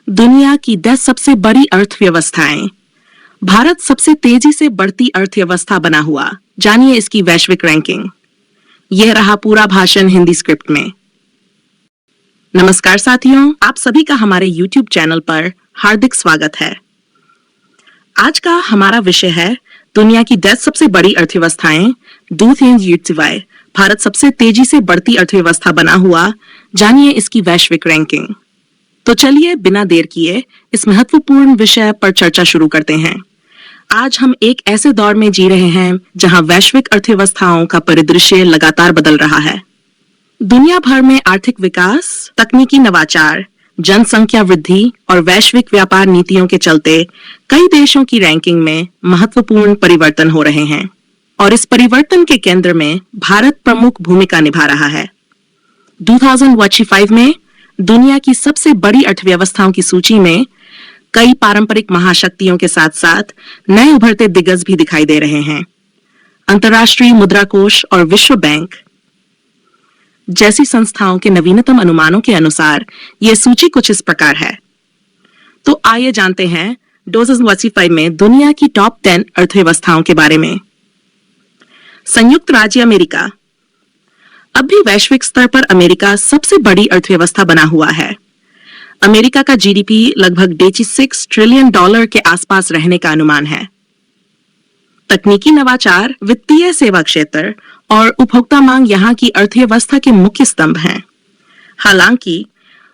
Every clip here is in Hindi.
दुनिया की 10 सबसे बड़ी अर्थव्यवस्थाएं। भारत सबसे तेजी से बढ़ती अर्थव्यवस्था बना हुआ। जानिए इसकी वैश्विक रैंकिंग। यह रहा पूरा भाषण हिंदी स्क्रिप्ट में। नमस्कार साथियों, आप सभी का हमारे YouTube चैनल पर हार्दिक स्वागत है। आज का हमारा विषय है दुनिया की 10 सबसे बड़ी अर्थव्यवस्थाएं। भारत सबसे तेजी से बढ़ती अर्थव्यवस्था बना हुआ। जानिए इसकी वैश्विक रैंकिंग। तो चलिए बिना देर किए इस महत्वपूर्ण विषय पर चर्चा शुरू करते हैं। आज हम एक ऐसे दौर में जी रहे हैं जहां वैश्विक अर्थव्यवस्थाओं का परिदृश्य लगातार बदल रहा है। दुनिया भर में आर्थिक विकास, तकनीकी नवाचार, जनसंख्या वृद्धि और वैश्विक व्यापार नीतियों के चलते कई देशों की रैंकिंग में महत्वपूर्ण परिवर्तन हो रहे हैं और इस परिवर्तन के केंद्र में भारत प्रमुख भूमिका निभा रहा है। 2025 में दुनिया की सबसे बड़ी अर्थव्यवस्थाओं की सूची में कई पारंपरिक महाशक्तियों के साथ साथ नए उभरते दिग्गज भी दिखाई दे रहे हैं। अंतर्राष्ट्रीय मुद्रा कोष और विश्व बैंक जैसी संस्थाओं के नवीनतम अनुमानों के अनुसार यह सूची कुछ इस प्रकार है। तो आइए जानते हैं 2025 में दुनिया की टॉप 10 अर्थव्यवस्थाओं के बारे में। संयुक्त राज्य अमेरिका। अब भी वैश्विक स्तर पर अमेरिका सबसे बड़ी अर्थव्यवस्था बना हुआ है। अमेरिका का जीडीपी लगभग $86 ट्रिलियन के आसपास रहने का अनुमान है। तकनीकी नवाचार, वित्तीय सेवा क्षेत्र और उपभोक्ता मांग यहाँ की अर्थव्यवस्था के मुख्य स्तंभ हैं। हालांकि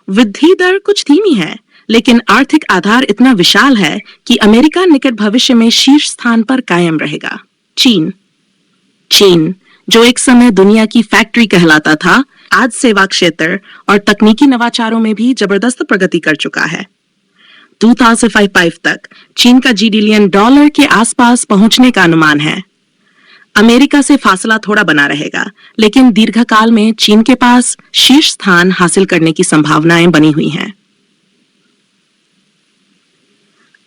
वृद्धि दर कुछ धीमी है, लेकिन आर्थिक आधार इतना विशाल है कि अमेरिका निकट भविष्य में शीर्ष स्थान पर कायम रहेगा। चीन जो एक समय दुनिया की फैक्ट्री कहलाता था, आज सेवा क्षेत्र और तकनीकी नवाचारों में भी जबरदस्त प्रगति कर चुका है। 2055 तक चीन का $1 ट्रिलियन के आसपास पहुंचने का अनुमान है। अमेरिका से फासला थोड़ा बना रहेगा, लेकिन दीर्घकाल में चीन के पास शीर्ष स्थान हासिल करने की संभावनाएं बनी हुई हैं।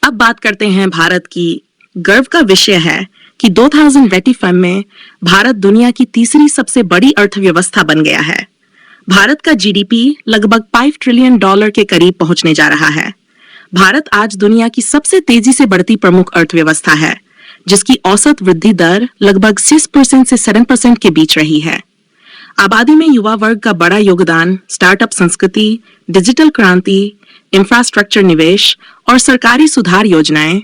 अब बात करते हैं भारत की। गर्व का विषय है कि 2025 में भारत दुनिया की तीसरी सबसे बड़ी अर्थव्यवस्था बन गया है। भारत का जीडीपी लगभग $5 ट्रिलियन के करीब पहुंचने जा रहा है। भारत आज दुनिया की सबसे तेजी से बढ़ती प्रमुख अर्थव्यवस्था है, जिसकी औसत वृद्धि दर लगभग 6% से 7% के बीच रही है। आबादी में युवा वर्ग का बड़ा योगदान, स्टार्टअप संस्कृति, डिजिटल क्रांति, इंफ्रास्ट्रक्चर निवेश और सरकारी सुधार योजनाएं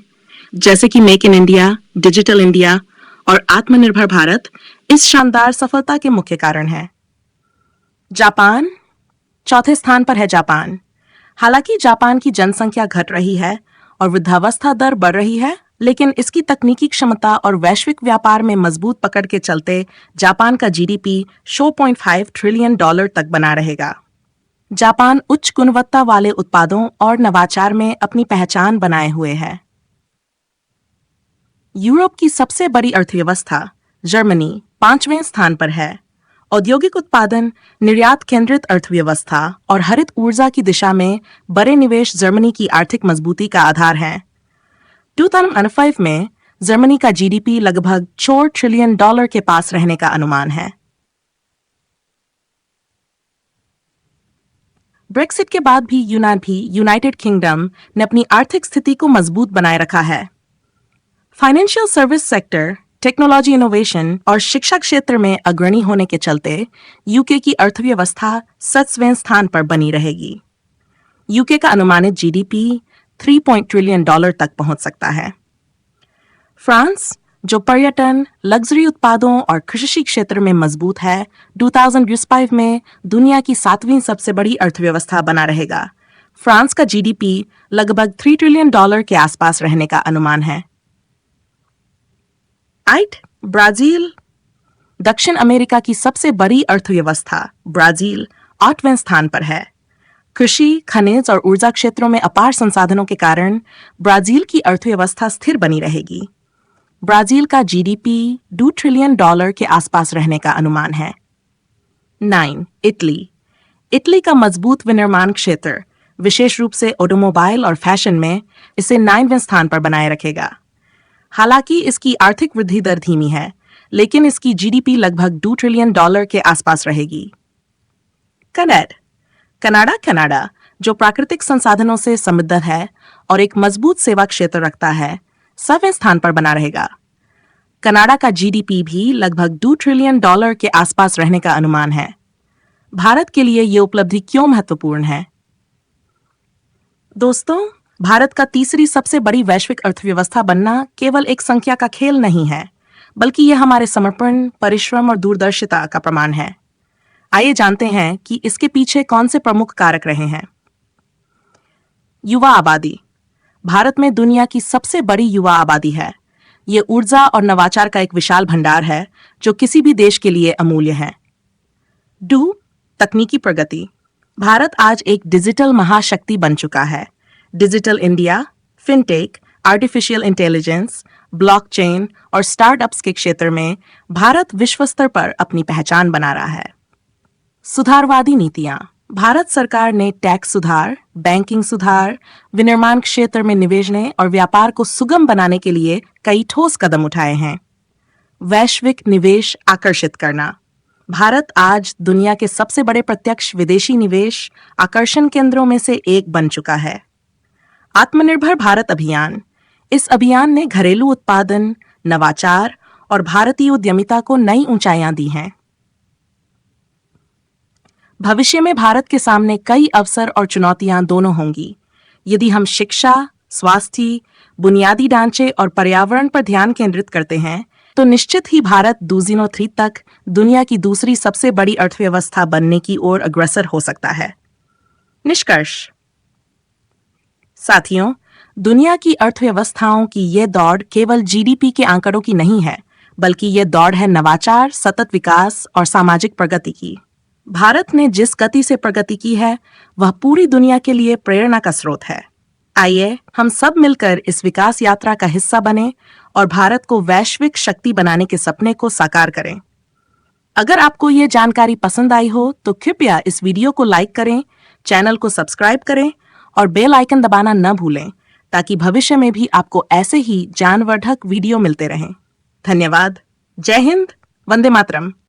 जैसे कि make in India, digital India और आत्मनिर्भर भारत इस शानदार सफलता के मुख्य कारण हैं। जापान चौथे स्थान पर है। जापान, हालांकि जापान की जनसंख्या घट रही है और वृद्धावस्था दर बढ़ रही है, लेकिन इसकी तकनीकी क्षमता और वैश्विक व्यापार में मजबूत पकड़ के चलते जापान का जीडीपी $4.5 ट्रिलियन तक बना रहेगा। जापान उच्च गुणवत्ता वाले उत्पादों और नवाचार में अपनी पहचान बनाए हुए है। यूरोप की सबसे बड़ी अर्थव्यवस्था जर्मनी 5वें स्थान पर है। औद्योगिक उत्पादन, निर्यात केंद्रित अर्थव्यवस्था और हरित ऊर्जा की दिशा में बड़े निवेश जर्मनी की आर्थिक मजबूती का आधार हैं। 2025 में जर्मनी का जीडीपी लगभग $4 ट्रिलियन के पास रहने का अनुमान है। ब्रेक्सिट के बाद भी यूनाइटेड किंगडम ने अपनी आर्थिक स्थिति को मजबूत बनाए रखा है। Financial service sector, technology innovation और शिक्षा क्षेत्र में अग्रणी होने के चलते यूके की अर्थव्यवस्था 7वें स्थान पर बनी रहेगी। यूके का अनुमानित जीडीपी $3 ट्रिलियन तक पहुंच सकता है। फ्रांस, जो पर्यटन, लग्जरी उत्पादों और कृषि क्षेत्र में मजबूत है, 2025 में दुनिया की 7वीं सबसे बड़ी अर्थव्यवस्था बना रहेगा। फ्रांस का जीडीपी लगभग $3 ट्रिलियन के आसपास रहने का अनुमान है। ब्राजील, दक्षिण अमेरिका की सबसे बड़ी अर्थव्यवस्था ब्राजील 8वें स्थान पर है। कृषि, खनिज और ऊर्जा क्षेत्रों में अपार संसाधनों के कारण ब्राजील की अर्थव्यवस्था स्थिर बनी रहेगी। ब्राजील का जीडीपी $2 ट्रिलियन के आसपास रहने का अनुमान है। 9. इटली का मजबूत विनिर्माण क्षेत्र, विशेष रूप से ऑटोमोबाइल और फैशन में, इसे 9वें स्थान पर बनाए रखेगा। हालांकि इसकी आर्थिक वृद्धि दर धीमी है, लेकिन इसकी जीडीपी लगभग $2 ट्रिलियन के आसपास रहेगी। कनाडा जो प्राकृतिक संसाधनों से समृद्ध है और एक मजबूत सेवा क्षेत्र रखता है, 7वें स्थान पर बना रहेगा। कनाडा का जीडीपी भी लगभग $2 ट्रिलियन के आसपास रहने का अनुमान है। भारत के लिए ये उपलब्धि क्यों महत्वपूर्ण है? दोस्तों, भारत का तीसरी सबसे बड़ी वैश्विक अर्थव्यवस्था बनना केवल एक संख्या का खेल नहीं है, बल्कि यह हमारे समर्पण, परिश्रम और दूरदर्शिता का प्रमाण है। आइए जानते हैं कि इसके पीछे कौन से प्रमुख कारक रहे हैं। युवा आबादी। भारत में दुनिया की सबसे बड़ी युवा आबादी है। ये ऊर्जा और नवाचार का एक विशाल भंडार है जो किसी भी देश के लिए अमूल्य है। तकनीकी प्रगति। भारत आज एक डिजिटल महाशक्ति बन चुका है। Digital India, fintech, artificial intelligence, blockchain और स्टार्टअप्स के क्षेत्र में भारत विश्व स्तर पर अपनी पहचान बना रहा है। सुधारवादी नीतियां। भारत सरकार ने टैक्स सुधार, बैंकिंग सुधार, विनिर्माण क्षेत्र में निवेश और व्यापार को सुगम बनाने के लिए कई ठोस कदम उठाए हैं। वैश्विक निवेश आकर्षित करना। भारत आज दुनिया के सबसे बड़े प्रत्यक्ष विदेशी निवेश आकर्षण केंद्रों में से एक बन चुका है। आत्मनिर्भर भारत अभियान। इस अभियान ने घरेलू उत्पादन, नवाचार और भारतीय उद्यमिता को नई ऊंचाइयां दी हैं। भविष्य में भारत के सामने कई अवसर और चुनौतियां दोनों होंगी। यदि हम शिक्षा, स्वास्थ्य, बुनियादी ढांचे और पर्यावरण पर ध्यान केंद्रित करते हैं, तो निश्चित ही भारत 2030 तक दुनिया की दूसरी सबसे बड़ी अर्थव्यवस्था बनने की ओर अग्रसर हो सकता है। निष्कर्ष। साथियों, दुनिया की अर्थव्यवस्थाओं की ये दौड़ केवल जीडीपी के आंकड़ों की नहीं है, बल्कि ये दौड़ है नवाचार, सतत विकास और सामाजिक प्रगति की। भारत ने जिस गति से प्रगति की है, वह पूरी दुनिया के लिए प्रेरणा का स्रोत है। आइए हम सब मिलकर इस विकास यात्रा का हिस्सा बने और भारत को वैश्विक शक्ति बनाने के सपने को साकार करें। अगर आपको ये जानकारी पसंद आई हो तो कृपया इस वीडियो को लाइक करें, चैनल को सब्सक्राइब करें और बेल आइकन दबाना न भूलें, ताकि भविष्य में भी आपको ऐसे ही ज्ञानवर्धक वीडियो मिलते रहें। धन्यवाद। जय हिंद। वंदे मातरम।